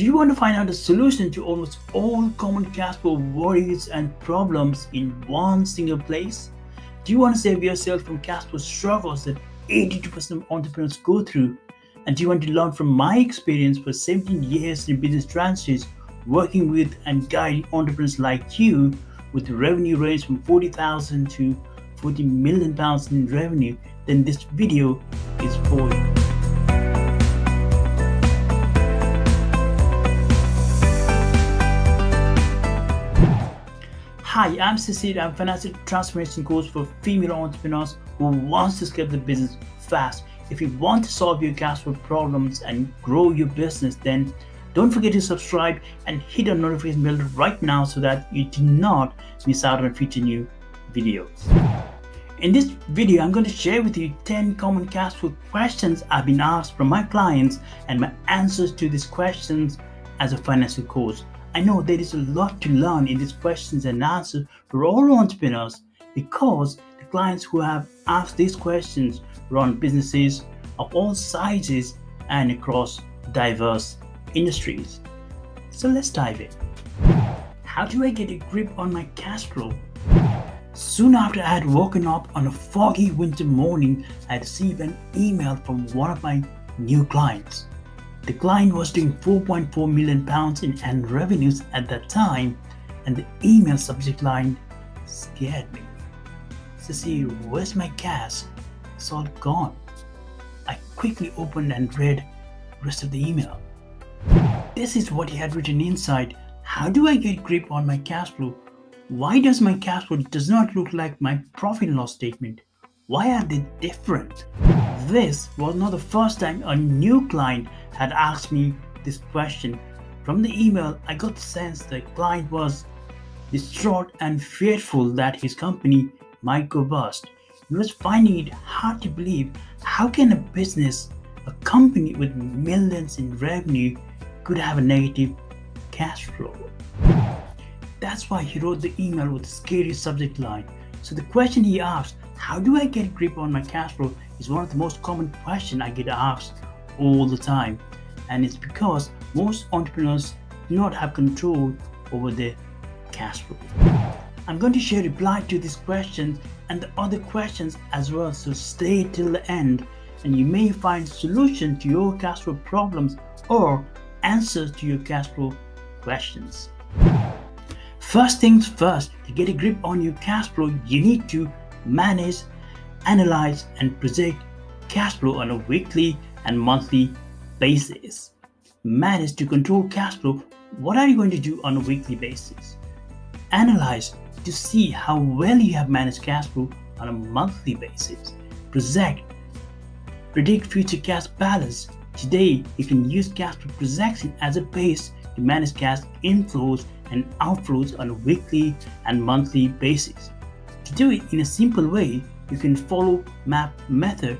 Do you want to find out the solution to almost all common cash flow worries and problems in one single place? Do you want to save yourself from cash flow struggles that 82% of entrepreneurs go through? And do you want to learn from my experience for 17 years in business strategies, working with and guiding entrepreneurs like you with revenue range from 40,000 to 40 million pounds in revenue? Then this video is for you. Hi, I'm Shishir. I'm a financial transformation coach for female entrepreneurs who wants to scale the business fast. If you want to solve your cash flow problems and grow your business, then don't forget to subscribe and hit the notification bell right now so that you do not miss out on future new videos. In this video, I'm going to share with you 10 common cash flow questions I've been asked from my clients and my answers to these questions as a financial coach. I know there is a lot to learn in these questions and answers for all entrepreneurs because the clients who have asked these questions run businesses of all sizes and across diverse industries. So let's dive in. How do I get a grip on my cash flow? Soon after I had woken up on a foggy winter morning, I received an email from one of my new clients. The client was doing 4.4 million pounds in annual revenues at that time, and the email subject line scared me. Shishir, where's my cash? It's all gone. I quickly opened and read the rest of the email. This is what he had written inside. How do I get grip on my cash flow? Why does my cash flow does not look like my profit and loss statement? Why are they different? This was not the first time a new client had asked me this question. From the email, I got the sense the client was distraught and fearful that his company might go bust. He was finding it hard to believe how can a business, a company with millions in revenue, could have a negative cash flow. That's why he wrote the email with a scary subject line. So the question he asked, how do I get grip on my cash flow, is one of the most common questions I get asked all the time. And it's because most entrepreneurs do not have control over their cash flow. I'm going to share a reply to these questions and the other questions as well, so stay till the end and you may find solution to your cash flow problems or answers to your cash flow questions. First things first, to get a grip on your cash flow, you need to manage, analyze and project cash flow on a weekly and monthly basis. Manage to control cash flow. What are you going to do on a weekly basis? Analyze to see how well you have managed cash flow on a monthly basis. Predict future cash balance. Today, you can use cash flow projection as a base to manage cash inflows and outflows on a weekly and monthly basis. To do it in a simple way, you can follow MAP method.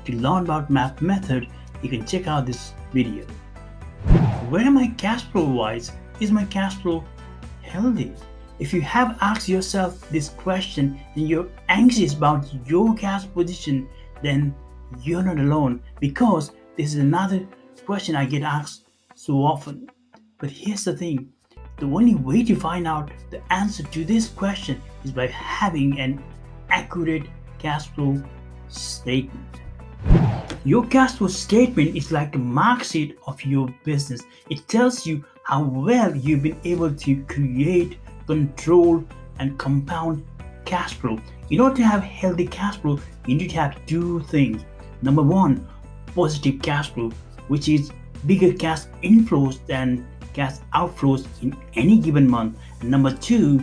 To learn about MAP method, you can check out this video. Where am I cash flow wise? Is my cash flow healthy? If you have asked yourself this question and you're anxious about your cash position, then you're not alone, because this is another question I get asked so often. But here's the thing, the only way to find out the answer to this question is by having an accurate cash flow statement. Your cash flow statement is like the mark sheet of your business. It tells you how well you've been able to create, control and compound cash flow. In order to have healthy cash flow, you need to have two things. Number one, positive cash flow, which is bigger cash inflows than cash outflows in any given month. And number two,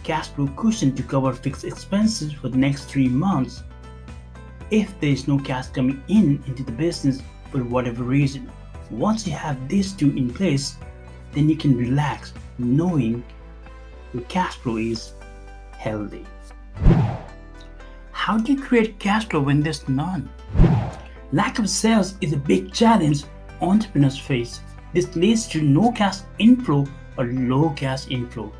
cash flow cushion to cover fixed expenses for the next 3 months if there is no cash coming into the business for whatever reason. Once you have these two in place, then you can relax knowing your cash flow is healthy. How do you create cash flow when there's none? Lack of sales is a big challenge entrepreneurs face. This leads to no cash inflow or low cash inflow.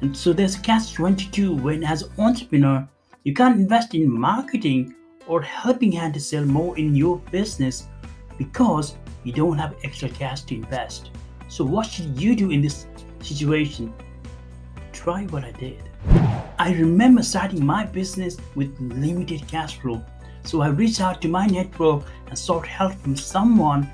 And so there's a catch-22 when as an entrepreneur, you can't invest in marketing or helping hand to sell more in your business because you don't have extra cash to invest. So what should you do in this situation? Try what I did. I remember starting my business with limited cash flow. So I reached out to my network and sought help from someone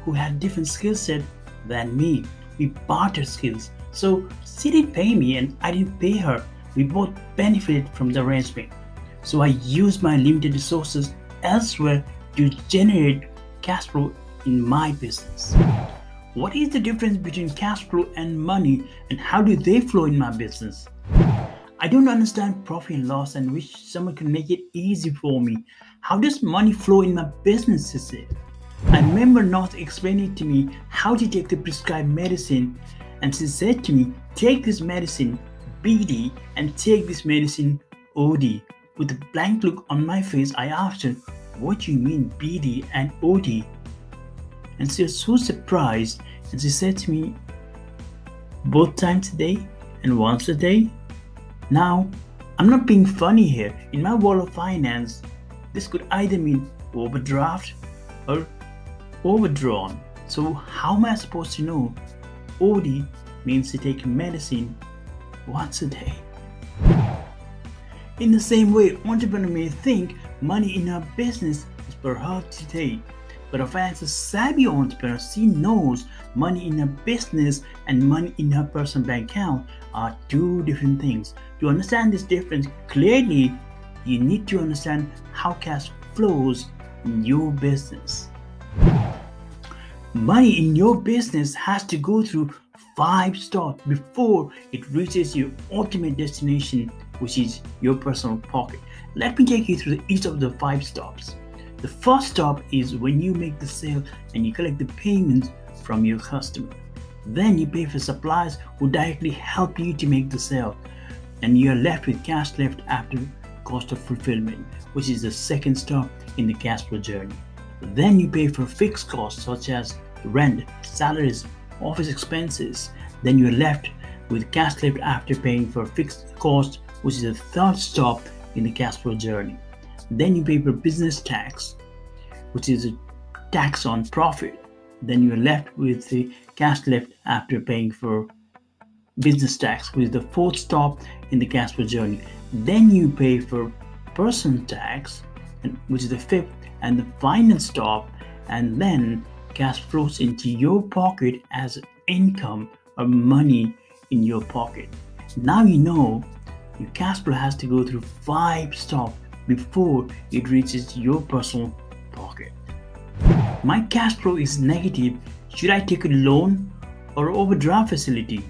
who had different skill set than me. We bartered skills. So she didn't pay me and I didn't pay her. We both benefited from the arrangement. So I used my limited resources elsewhere to generate cash flow in my business. What is the difference between cash flow and money, and how do they flow in my business? I don't understand profit and loss and wish someone could make it easy for me. How does money flow in my business, she said. I remember North explaining to me how to take the prescribed medicine, and she said to me, take this medicine BD and take this medicine OD. With a blank look on my face, I asked her, what do you mean BD and OD? And she was so surprised, and she said to me, both times a day and once a day? Now, I'm not being funny here. In my world of finance, this could either mean overdraft or overdrawn. So how am I supposed to know? OD means to take medicine once a day. In the same way, entrepreneur may think money in her business is for her today. But a financial savvy entrepreneur, she knows money in her business and money in her personal bank account are two different things. To understand this difference clearly, you need to understand how cash flows in your business. Money in your business has to go through 5 steps before it reaches your ultimate destination, which is your personal pocket. Let me take you through each of the 5 steps. The first step is when you make the sale and you collect the payments from your customer. Then you pay for suppliers who directly help you to make the sale, and you are left with cash left after cost of fulfillment, which is the second step in the cash flow journey. Then you pay for fixed costs such as rent, salaries, office expenses. Then you are left with cash left after paying for fixed costs, which is the third step in the cash flow journey. Then you pay for business tax, which is a tax on profit. Then you are left with the cash left after paying for business tax, which is the fourth step in the cash flow journey. Then you pay for personal tax, which is the fifth and the final stop, and then cash flows into your pocket as income or money in your pocket. Now you know your cash flow has to go through 5 steps before it reaches your personal pocket. My cash flow is negative. Should I take a loan or overdraft facility?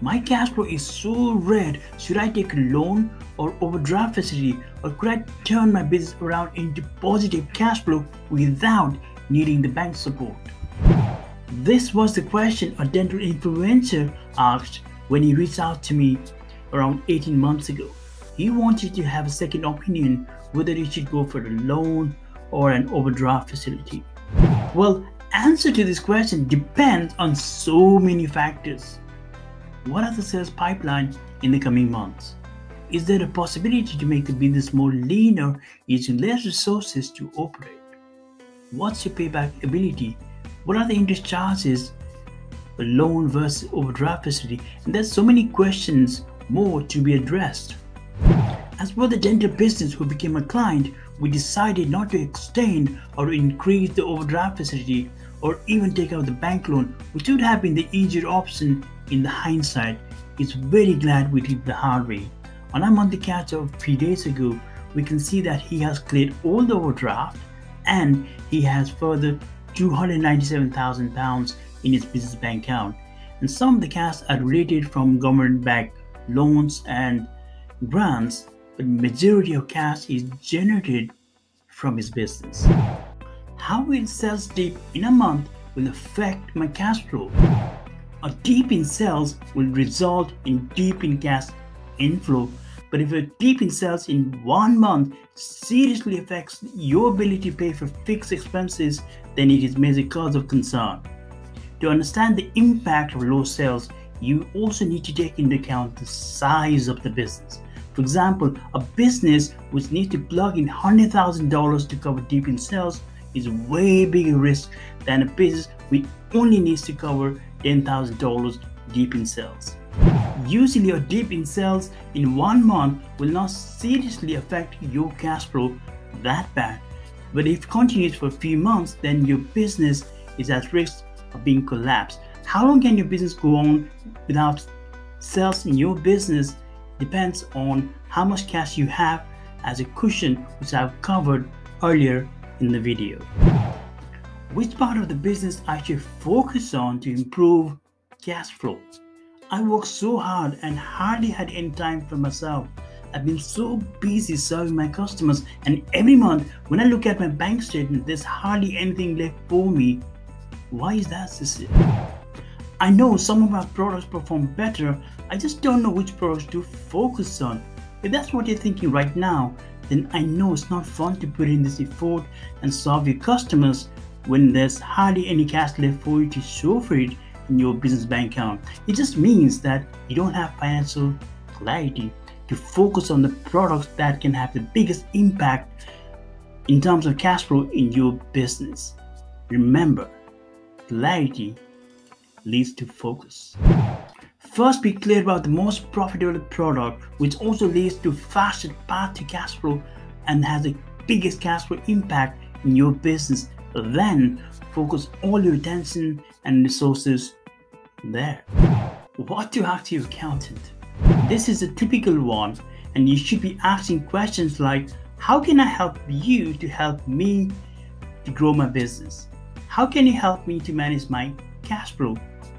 My cash flow is so red. Should I take a loan or overdraft facility, or could I turn my business around into positive cash flow without needing the bank support? This was the question a dental influencer asked when he reached out to me around 18 months ago. He wanted to have a second opinion whether he should go for a loan or an overdraft facility. Well, answer to this question depends on so many factors. What are the sales pipeline in the coming months? Is there a possibility to make the business more leaner using less resources to operate? What's your payback ability? What are the interest charges for loan versus overdraft facility? And there's so many questions more to be addressed. As for the dental business who became a client, we decided not to extend or increase the overdraft facility or even take out the bank loan, which would have been the easier option in the hindsight. It's very glad we did the hard way. On our monthly catch up a few days ago, we can see that he has cleared all the overdraft and he has further £297,000 in his business bank account. And some of the cash are related from government-backed loans and grants, but majority of cash is generated from his business. How will sales dip in a month will affect my cash flow? A dip in sales will result in dip in cash inflow, but if a dip in sales in 1 month seriously affects your ability to pay for fixed expenses, then it is major cause of concern. To understand the impact of low sales, you also need to take into account the size of the business. For example, a business which needs to plug in $100,000 to cover dip in sales is way bigger risk than a business which only needs to cover $10,000 deep in sales. Usually a dip in sales in 1 month will not seriously affect your cash flow that bad. But if it continues for a few months, then your business is at risk of being collapsed. How long can your business go on without sales in your business depends on how much cash you have as a cushion, which I've covered earlier in the video. Which part of the business I should focus on to improve cash flow? I worked so hard and hardly had any time for myself. I've been so busy serving my customers, and every month when I look at my bank statement, there's hardly anything left for me. Why is that, Shishir? I know some of our products perform better, I just don't know which products to focus on. If that's what you're thinking right now, then I know it's not fun to put in this effort and serve your customers when there's hardly any cash left for you to show for it in your business bank account. It just means that you don't have financial clarity to focus on the products that can have the biggest impact in terms of cash flow in your business. Remember, clarity leads to focus. First, be clear about the most profitable product, which also leads to fastest path to cash flow and has the biggest cash flow impact in your business. Then focus all your attention and resources there. What to ask your accountant? This is a typical one, and you should be asking questions like, how can I help you to help me to grow my business? How can you help me to manage my cash flow?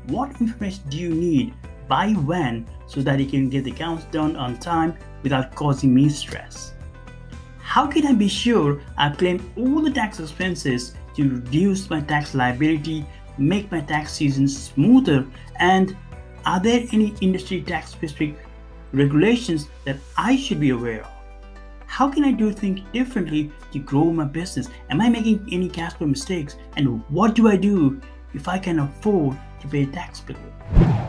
What information do you need by when so that you can get the accounts done on time without causing me stress? How can I be sure I've claimed all the tax expenses to reduce my tax liability, make my tax season smoother? And are there any industry tax specific regulations that I should be aware of? How can I do things differently to grow my business? Am I making any cash flow mistakes? And what do I do if I can afford to pay a tax bill?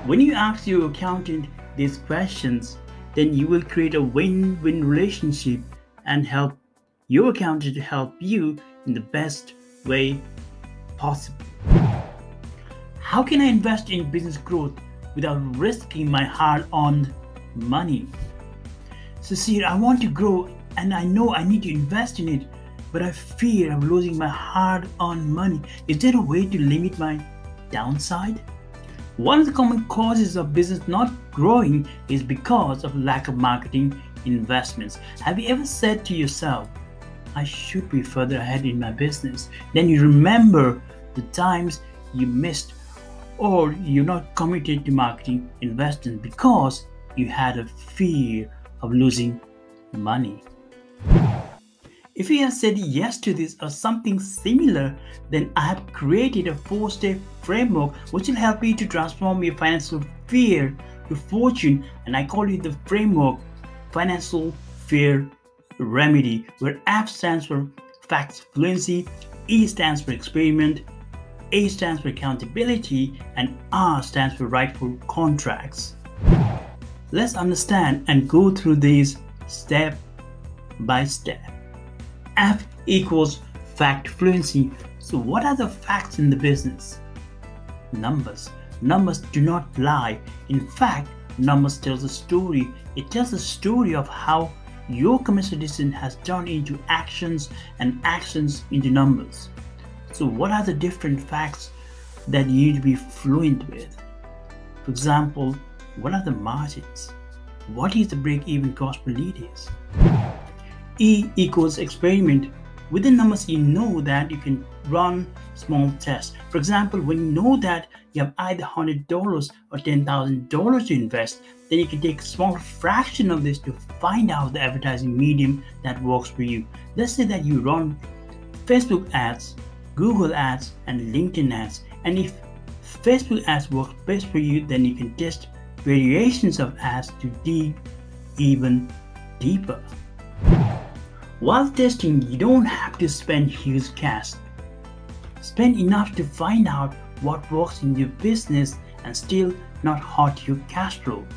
When you ask your accountant these questions, then you will create a win-win relationship and help your accountant to help you in the best way possible. How can I invest in business growth without risking my hard-earned money? Shishir, I want to grow and I know I need to invest in it, but I fear of losing my hard-earned money. Is there a way to limit my downside? One of the common causes of business not growing is because of lack of marketing investments. Have you ever said to yourself, I should be further ahead in my business? Then you remember the times you missed or you're not committed to marketing investment because you had a fear of losing money. If you have said yes to this or something similar, then I have created a 4-step framework which will help you to transform your financial fear to fortune, and I call it the framework Financial F.E.A.R Remedy, where F stands for Facts Fluency, E stands for Experiment, A stands for Accountability, and R stands for Rightful Contracts. Let's understand and go through these step by step. F equals fact fluency. So what are the facts in the business? Numbers. Numbers do not lie. In fact, numbers tells a story. It tells a story of how your commercial decision has turned into actions and actions into numbers. So what are the different facts that you need to be fluent with? For example, what are the margins? What is the break-even cost per lead is? E equals experiment. Within numbers, you know that you can run small tests. For example, when you know that you have either $100 or $10,000 to invest, then you can take a small fraction of this to find out the advertising medium that works for you. Let's say that you run Facebook ads, Google ads, and LinkedIn ads. And if Facebook ads work best for you, then you can test variations of ads to dig even deeper. While testing, you don't have to spend huge cash. Spend enough to find out what works in your business and still not hurt your cash flow.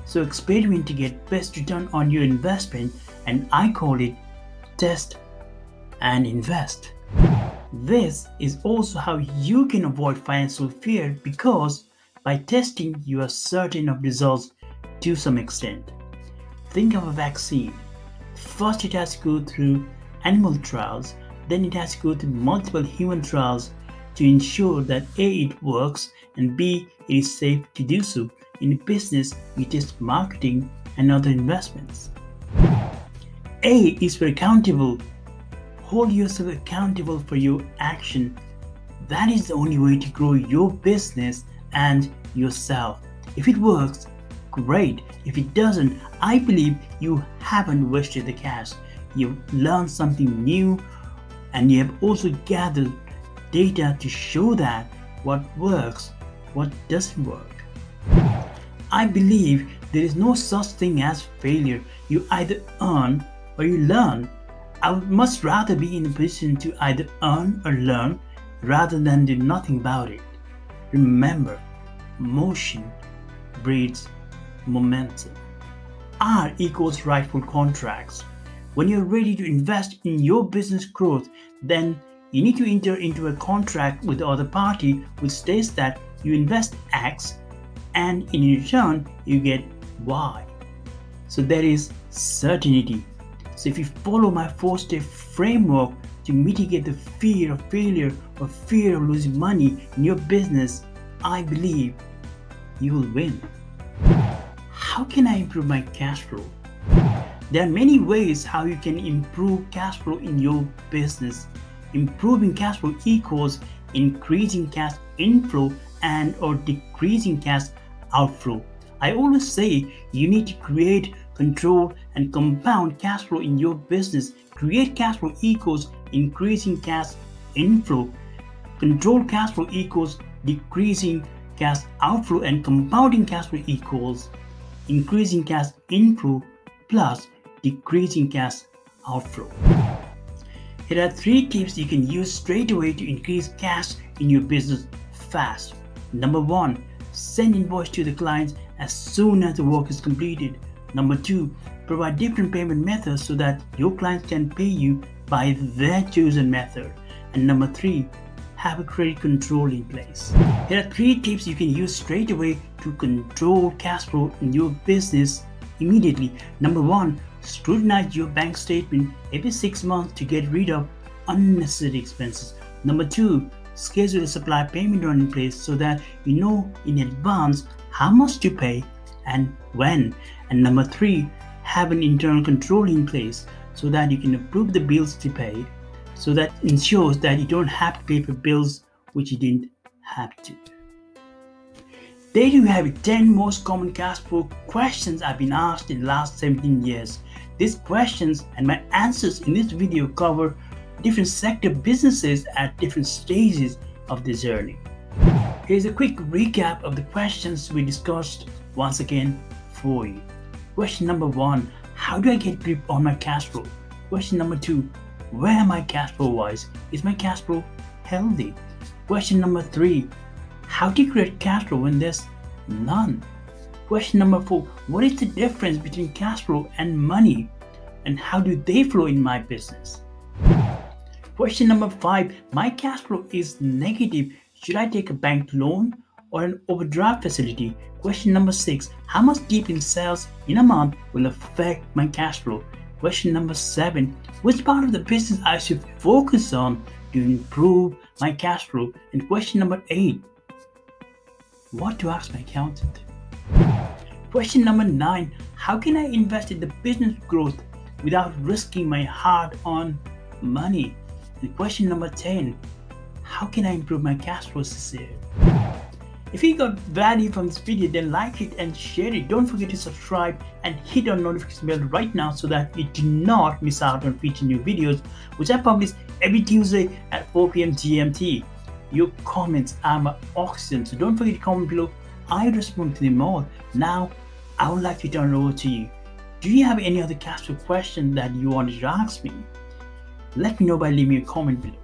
So experiment to get best return on your investment, and I call it test and invest. This is also how you can avoid financial fear, because by testing you are certain of results to some extent. Think of a vaccine. First it has to go through animal trials, then it has to go through multiple human trials to ensure that A, it works, and B, it is safe to do so. In business, you test marketing and other investments. A is for accountable. Hold yourself accountable for your action. That is the only way to grow your business and yourself. If it works, great. If it doesn't, I believe you haven't wasted the cash. You've learned something new, and you have also gathered data to show that what works, what doesn't work. I believe there is no such thing as failure. You either earn or you learn. I would much rather be in a position to either earn or learn rather than do nothing about it. Remember, motion breeds momentum. R equals rightful contracts. When you're ready to invest in your business growth, then you need to enter into a contract with the other party which states that you invest X and in return you get Y. So there is certainty. So if you follow my 4-step framework to mitigate the fear of failure or fear of losing money in your business, I believe you will win. How can I improve my cash flow? There are many ways how you can improve cash flow in your business. Improving cash flow equals increasing cash inflow and or decreasing cash outflow. I always say you need to create, control, and compound cash flow in your business. Create cash flow equals increasing cash inflow. Control cash flow equals decreasing cash outflow, and compounding cash flow equals increasing cash inflow plus decreasing cash outflow. Here are 3 tips you can use straight away to increase cash in your business fast. Number 1, send invoice to the clients as soon as the work is completed. Number 2, provide different payment methods so that your clients can pay you by their chosen method. And number 3, have a credit control in place. Here are 3 tips you can use straight away to control cash flow in your business immediately. Number 1, scrutinize your bank statement every 6 months to get rid of unnecessary expenses. Number 2, schedule a supply payment run in place so that you know in advance how much to pay and when. And number 3, have an internal control in place so that you can approve the bills to pay, so that ensures that you don't have to pay for bills which you didn't have to. There you have it, 10 most common cash flow questions I've been asked in the last 17 years. These questions and my answers in this video cover different sector businesses at different stages of the journey. Here's a quick recap of the questions we discussed once again for you. Question number 1, how do I get grip on my cash flow? Question number 2, where am I cash flow wise? Is my cash flow healthy? Question number 3, how to create cash flow when there's none? Question number 4, what is the difference between cash flow and money, and how do they flow in my business? Question number 5, my cash flow is negative. Should I take a bank loan or an overdraft facility? Question number 6, how much dip in sales in a month will affect my cash flow? Question number 7, which part of the business I should focus on to improve my cash flow? And question number 8, what to ask my accountant? Question number 9, how can I invest in the business growth without risking my hard-earned money? And question number 10, how can I improve my cash flow, Shishir? If you got value from this video, then like it and share it. Don't forget to subscribe and hit on notification bell right now so that you do not miss out on future new videos, which I publish every Tuesday at 4 p.m. GMT. Your comments are my oxygen, so don't forget to comment below. I respond to them all. Now, I would like to turn it over to you. Do you have any other cash flow question that you wanted to ask me? Let me know by leaving a comment below.